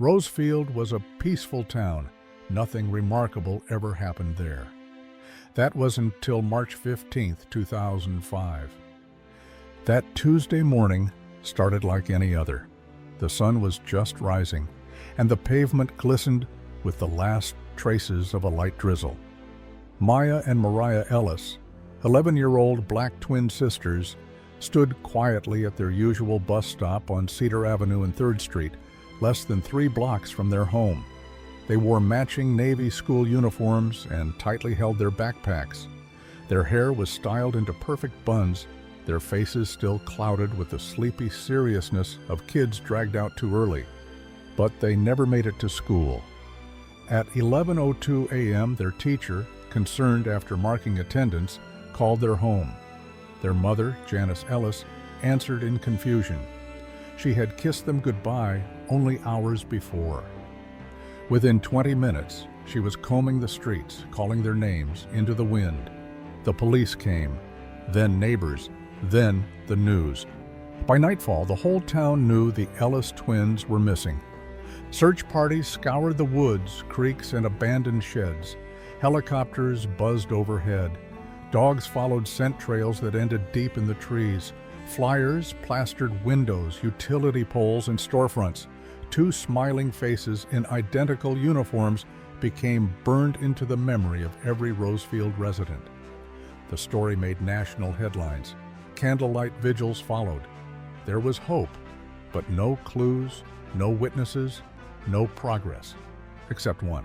Rosefield was a peaceful town. Nothing remarkable ever happened there. That was until March 15, 2005. That Tuesday morning started like any other. The sun was just rising, and the pavement glistened with the last traces of a light drizzle. Maya and Mariah Ellis, 11-year-old black twin sisters, stood quietly at their usual bus stop on Cedar Avenue and 3rd Street, less than 3 blocks from their home. They wore matching Navy school uniforms and tightly held their backpacks. Their hair was styled into perfect buns, their faces still clouded with the sleepy seriousness of kids dragged out too early. But they never made it to school. At 11:02 a.m., their teacher, concerned after marking attendance, called their home. Their mother, Janice Ellis, answered in confusion. She had kissed them goodbye only hours before. Within 20 minutes, she was combing the streets, calling their names into the wind. The police came, then neighbors, then the news. By nightfall, the whole town knew the Ellis twins were missing. Search parties scoured the woods, creeks, and abandoned sheds. Helicopters buzzed overhead. Dogs followed scent trails that ended deep in the trees. Flyers plastered windows, utility poles, and storefronts. 2 smiling faces in identical uniforms became burned into the memory of every Rosefield resident. The story made national headlines. Candlelight vigils followed. There was hope, but no clues, no witnesses, no progress, except one.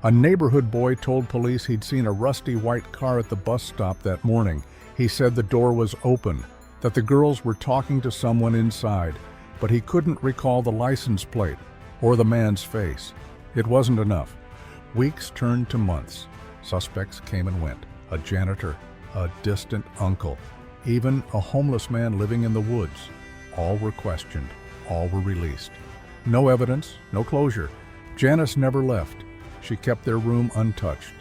A neighborhood boy told police he'd seen a rusty white car at the bus stop that morning. He said the door was open, that the girls were talking to someone inside, but he couldn't recall the license plate or the man's face. It wasn't enough. Weeks turned to months. Suspects came and went. A janitor, a distant uncle, even a homeless man living in the woods. All were questioned. All were released. No evidence, no closure. Janice never left. She kept their room untouched.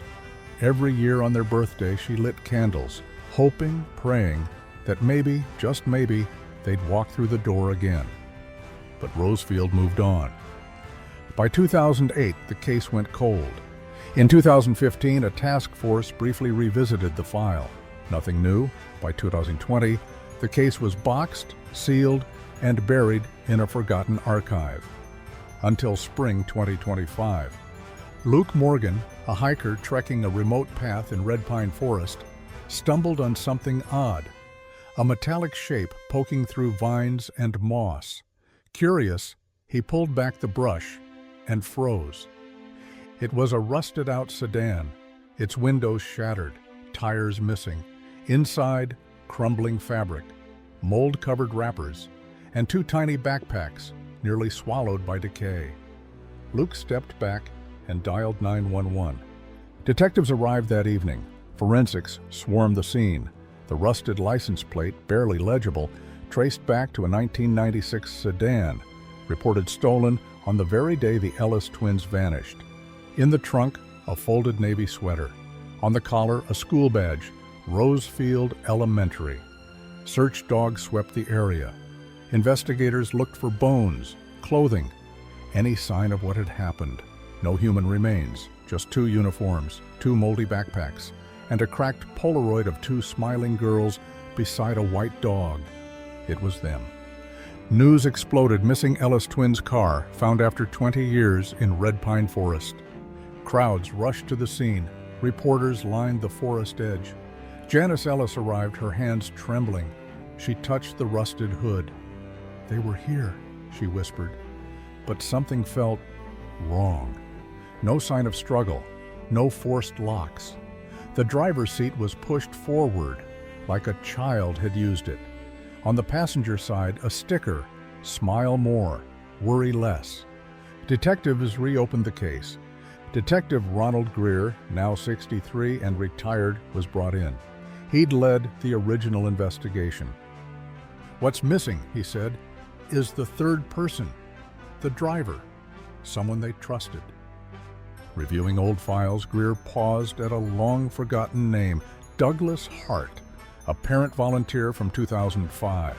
Every year on their birthday, she lit candles, hoping, praying that maybe, just maybe, they'd walk through the door again. But Rosefield moved on. By 2008, the case went cold. In 2015, a task force briefly revisited the file. Nothing new. By 2020, the case was boxed, sealed, and buried in a forgotten archive. Until spring 2025. Luke Morgan, a hiker trekking a remote path in Red Pine Forest, stumbled on something odd. A metallic shape poking through vines and moss. Curious, he pulled back the brush and froze. It was a rusted-out sedan, its windows shattered, tires missing. Inside, crumbling fabric, mold-covered wrappers, and 2 tiny backpacks, nearly swallowed by decay. Luke stepped back and dialed 911. Detectives arrived that evening. Forensics swarmed the scene. The rusted license plate, barely legible, traced back to a 1996 sedan, reported stolen on the very day the Ellis twins vanished. In the trunk, a folded Navy sweater. On the collar, a school badge, Rosefield Elementary. Search dogs swept the area. Investigators looked for bones, clothing, any sign of what had happened. No human remains, just 2 uniforms, 2 moldy backpacks, and a cracked Polaroid of 2 smiling girls beside a white dog. It was them. News exploded. Missing Ellis twins' car, found after 20 years in Red Pine Forest. Crowds rushed to the scene. Reporters lined the forest edge. Janice Ellis arrived, her hands trembling. She touched the rusted hood. "They were here," she whispered. But something felt wrong. No sign of struggle, no forced locks. The driver's seat was pushed forward, like a child had used it. On the passenger side, a sticker, "Smile more, worry less." Detectives reopened the case. Detective Ronald Greer, now 63 and retired, was brought in. He'd led the original investigation. "What's missing," he said, "is the 3rd person, the driver, someone they trusted." Reviewing old files, Greer paused at a long-forgotten name, Douglas Hart, a parent volunteer from 2005.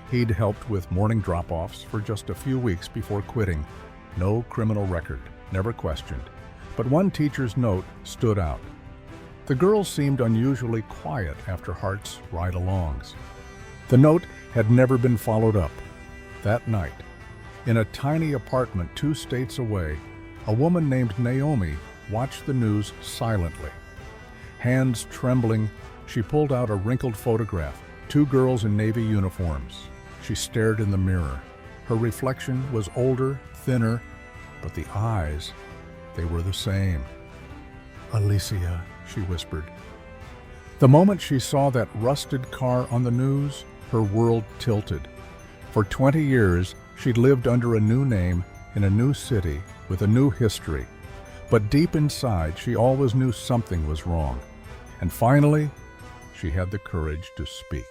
He'd helped with morning drop-offs for just a few weeks before quitting. no criminal record, never questioned. But one teacher's note stood out. The girl seemed unusually quiet after Hart's ride-alongs. The note had never been followed up. That night, in a tiny apartment 2 states away, a woman named Naomi watched the news silently. Hands trembling, she pulled out a wrinkled photograph, 2 girls in Navy uniforms. She stared in the mirror. Her reflection was older, thinner, but the eyes, they were the same. "Alicia," she whispered. The moment she saw that rusted car on the news, her world tilted. For 20 years, she'd lived under a new name in a new city with a new history. But deep inside, she always knew something was wrong. And finally, she had the courage to speak.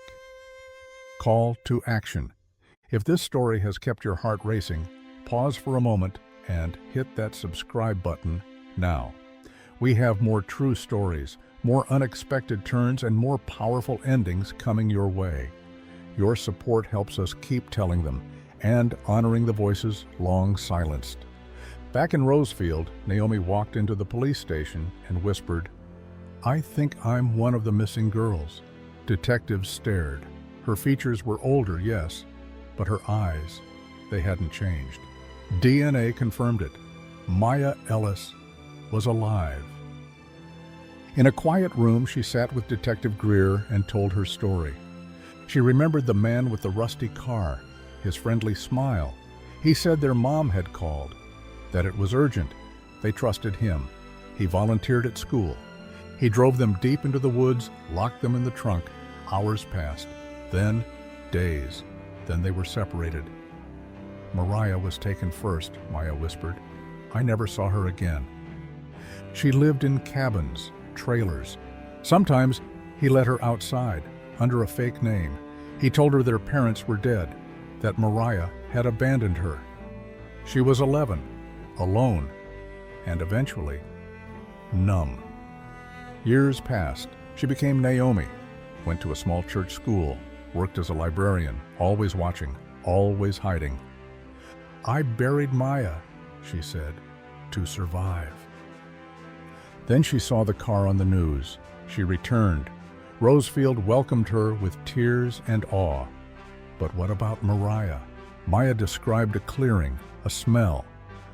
Call to action. If this story has kept your heart racing, pause for a moment and hit that subscribe button now. We have more true stories, more unexpected turns, and more powerful endings coming your way. Your support helps us keep telling them and honoring the voices long silenced. Back in Rosefield, Naomi walked into the police station and whispered, "I think I'm one of the missing girls." Detectives stared. Her features were older, yes, but her eyes, they hadn't changed. DNA confirmed it. Maya Ellis was alive. In a quiet room, she sat with Detective Greer and told her story. She remembered the man with the rusty car, his friendly smile. He said their mom had called, that it was urgent. They trusted him. He volunteered at school. He drove them deep into the woods, locked them in the trunk. Hours passed, then days. Then they were separated. "Mariah was taken first," Maya whispered. "I never saw her again." She lived in cabins, trailers. Sometimes he let her outside, under a fake name. He told her their parents were dead, that Mariah had abandoned her. She was 11, alone, and eventually numb. Years passed. She became Naomi, went to a small church school, worked as a librarian, always watching, always hiding. "I buried Maya," she said, "to survive." Then she saw the car on the news. She returned. Rosefield welcomed her with tears and awe. But what about Mariah? Maya described a clearing, a smell,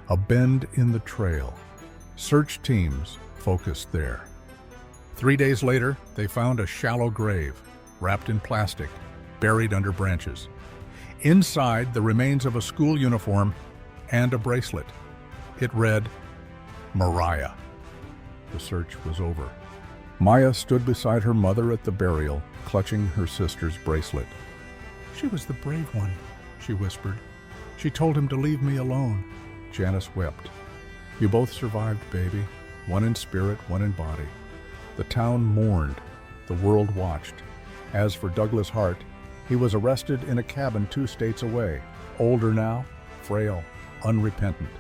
a bend in the trail. Search teams focused there. 3 days later, they found a shallow grave, wrapped in plastic, buried under branches. Inside, the remains of a school uniform and a bracelet. It read, "Mariah." The search was over. Maya stood beside her mother at the burial, clutching her sister's bracelet. "She was the brave one," she whispered. "She told him to leave me alone." Janice wept. "You both survived, baby, one in spirit, one in body." The town mourned. The world watched. As for Douglas Hart, he was arrested in a cabin 2 states away. Older now, frail, unrepentant.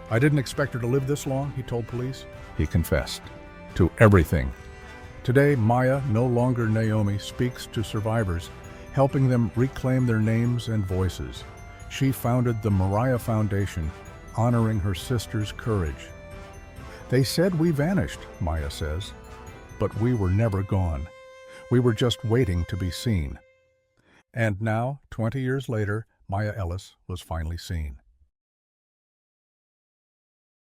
"I didn't expect her to live this long," he told police. He confessed to everything. Today, Maya, no longer Naomi, speaks to survivors, helping them reclaim their names and voices. She founded the Mariah Foundation, honoring her sister's courage. "They said we vanished," Maya says, "but we were never gone. We were just waiting to be seen." And now, 20 years later, Maya Ellis was finally seen.